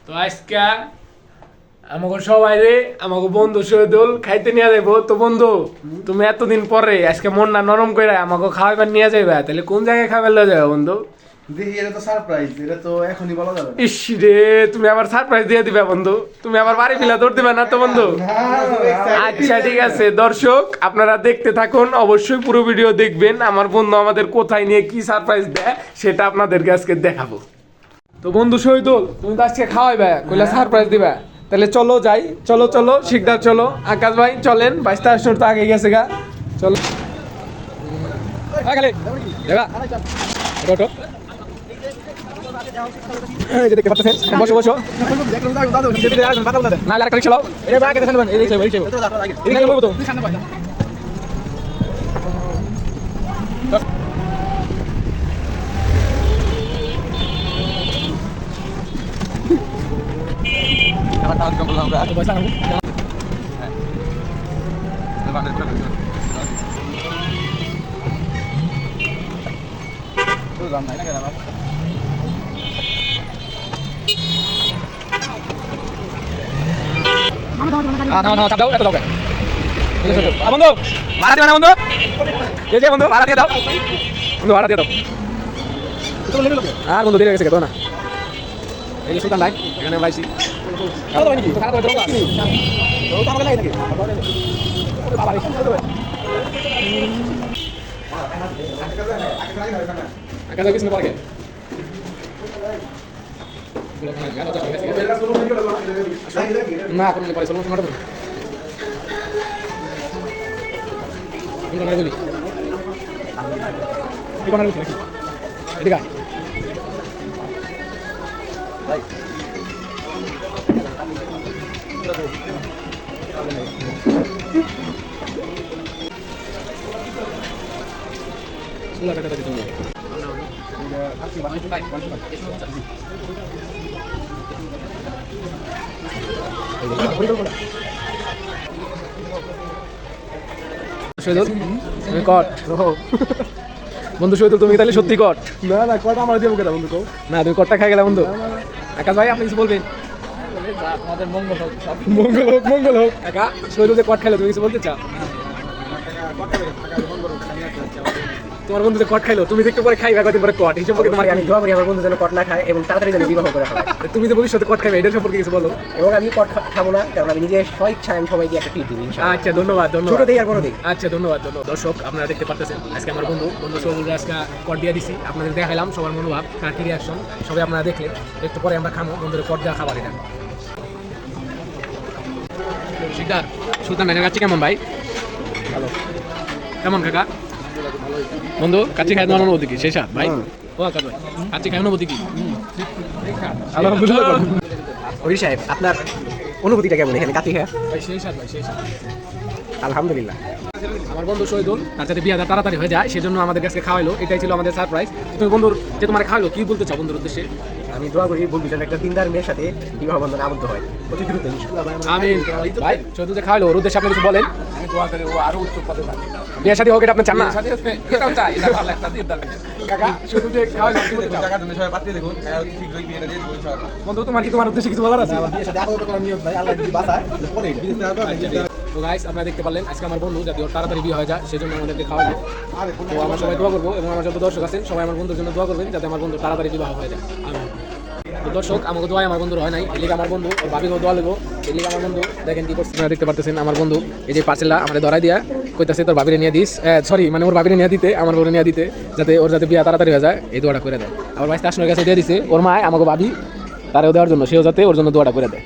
তো আজকে আমাকে সবাই রে আমাকে বন্ধু শহীদুল খাইতে নিয়ে যাবো। তো বন্ধু তুমি এতদিন পরে আজকে মনটা নরম করে আমাকে খাওয়াবার নিয়ে যাবে, তাহলে কোন জায়গায় খাবার লয়ে যাবে বন্ধু? দেখি এটা তো সারপ্রাইজ, এটা তো এখনই বলা যাবে না। ইস রে, তুমি আবার সারপ্রাইজ দিয়ে দিবে বন্ধু, তুমি আবার বাড়ি ফিলা দৌড় দিবে না তো বন্ধু? আচ্ছা ঠিক আছে দর্শক, আপনারা দেখতে থাকুন, অবশ্যই পুরো ভিডিও দেখবেন। আমার বন্ধু আমাদের কোথায় নিয়ে কি সারপ্রাইজ দেয় সেটা আপনাদেরকে আজকে দেখাবো। তো বন্ধু শহীদুল, তুমি তো আজকে খাওয়াইবে, কইলা সারপ্রাইজ দিবা, তাহলে চলো যাই, চলো চলো শিকদার চলো। আকাশ ভাই চলেন, 22 তো আগে গেছে গা, চলো খালি দেখা ওটো দেখতে পাচ্ছেন। বসো বসো না আর খালি চলো, এই বাগে দেখেন এই যে এই যে এই যে বলবো তো আবার টাউন কম বললাম আমরা পয়সা নাও। তো দাম নাই না কেন আমার না চাপ দাও, এত দাও বন্ধু, ভাড়া দিও না বন্ধু, এই যে বন্ধু ভাড়া দিয়ে দাও, বন্ধু ভাড়া দিয়ে দাও। আর বন্ধু দিয়ে গেছে কেতো না, এই যে সুলতান ভাই এখানে ভাইছি না কোনো পরে চলো তোমার বলি এদিকে তুমি কট বন্ধু শহীদুল, তুমি তাহলে সত্যি কট? না না কটা আমার দিয়ে কেটা বন্ধু কও না তুমি কটটা খাই গেলা বন্ধু। আকাশ ভাই আপনি কিছু বলবেন? মঙ্গল হোক মঙ্গল হোক। একা শহীদুল যে কট খাইলো, তুমি কিছু বলতে চাও? তোমার বন্ধু যে কট খাইলো, তুমি যে একটু পরে খাইবে, কদিন পরে কট, এই সম্পর্কে তোমার আমি দোয়া করি আমার বন্ধু যেন কট না খায় এবং তাড়াতাড়ি যেন বিবাহ করে হয়। তুমি যে ভবিষ্যতে কট খাইবে এটার সম্পর্কে কিছু বলো। এবং আমি কট খাবো না, কারণ আমি নিজে স্বইচ্ছায় আমি সবাইকে একটা ট্রিট দিই। আচ্ছা ধন্যবাদ ধন্যবাদ, ছোট দিই আর বড় দিই। আচ্ছা ধন্যবাদ ধন্যবাদ। দর্শক আপনারা দেখতে পাচ্ছেন আজকে আমার বন্ধু শহীদুল আজকে কট দিয়ে দিছি, আপনাদের দেখাইলাম সবার মনোভাব, কার কি রিয়াকশন সবাই আপনারা দেখলেন। একটু পরে আমরা খামো বন্ধুদের কট দেওয়া খাবার। এটা শিকদার সুলতান ভাইয়ের কাছে কেমন ভাই? ভালো। কেমন কাকা? বন্ধু কাচ্চি খাই তোমার অনুভূতি কি? সেই সাথ ভাই ও আকাশ ভাই কাচ্চি খাই অনুভূতি কি? আলহামদুলিল্লাহ। হরি সাহেব আপনার অনুভূতিটা কেমন এখানে কাতি খায়? ভাই সেই সাথ ভাই সেই সাথ আলহামদুলিল্লাহ। আমার বন্ধু শহীদুল তার যাতে বিয়ে তাড়াতাড়ি হয়ে যায় সেজন্য আমাদের কাছে খাওয়াইলো, এটাই ছিল আমাদের সারপ্রাইজ। তুমি বন্ধুর যে তোমার খাওয়াইলো কি বলতে চাও বন্ধুর উদ্দেশ্যে? আমি দোয়া করি বন্ধু যেন একটা দিনদার মেয়ের সাথে বিবাহ বন্ধনে আবদ্ধ হয় অতি দ্রুত ইনশাআল্লাহ। আমি ভাই শহীদুল যে খাওয়াইলো ওর উদ্দেশ্যে আপনি কিছু বলেন? আমি দোয়া করি ও আরো উচ্চ পদে থাকে। বিয়ে শাদী হোক এটা আপনি চান না? এটাও চাই, এটা ভালো একটা দিন দাও কাকা শহীদুল যে খাওয়াইলো টাকা তুমি সবাই পাঠিয়ে দেখুন, ঠিক হয়ে বিয়েটা দিয়ে দেবো ইনশাআল্লাহ। বন্ধু তোমার কি তোমার উদ্দেশ্যে কিছু বলার আছে? বিয়ের সাথে আবদ্ধ করার নিয়ম ভাই, আল্লাহ যদি বাঁচায় পরে তো গাইস আপনারা দেখতে পারলেন আজকে আমার বন্ধু যাতে ওর তাড়াতাড়ি বিয়ে হয়ে যায় সেজন্য আমাদেরকে খাওয়ালো। তো আমরা সবাই দোয়া করবো এবং আমার যত দর্শক আছেন সবাই আমার বন্ধুর জন্য দোয়া করবেন যাতে আমার বন্ধু তাড়াতাড়ি বিবাহ হয়ে যায়। তো দর্শক আমাকে দোয়াই আমার বন্ধুর হয় নাই, এদিকে আমার বন্ধু ওর ভাবিকেও দোয়া লেগো। এদিকে আমার বন্ধু দেখেন কি করছে, আপনারা দেখতে পারতেছেন আমার বন্ধু এই যে পার্সেলটা আমাদের ধরাই দিয়া কইতাছে তোর ভাবিরে নিয়ে দিস, সরি মানে ওর ভাবিরে নিয়ে দিতে, আমার বউরে নিয়ে দিতে, যাতে ওর যাতে বিয়ে তাড়াতাড়ি হয়ে যায় এই দোয়াটা করে দেয়। আমার ভাই আসনের কাছে দিয়ে দিছে ওর মা আমাকে ভাবি তারেও দেওয়ার জন্য, সেও যাতে ওর জন্য দোয়াটা করে দেয়।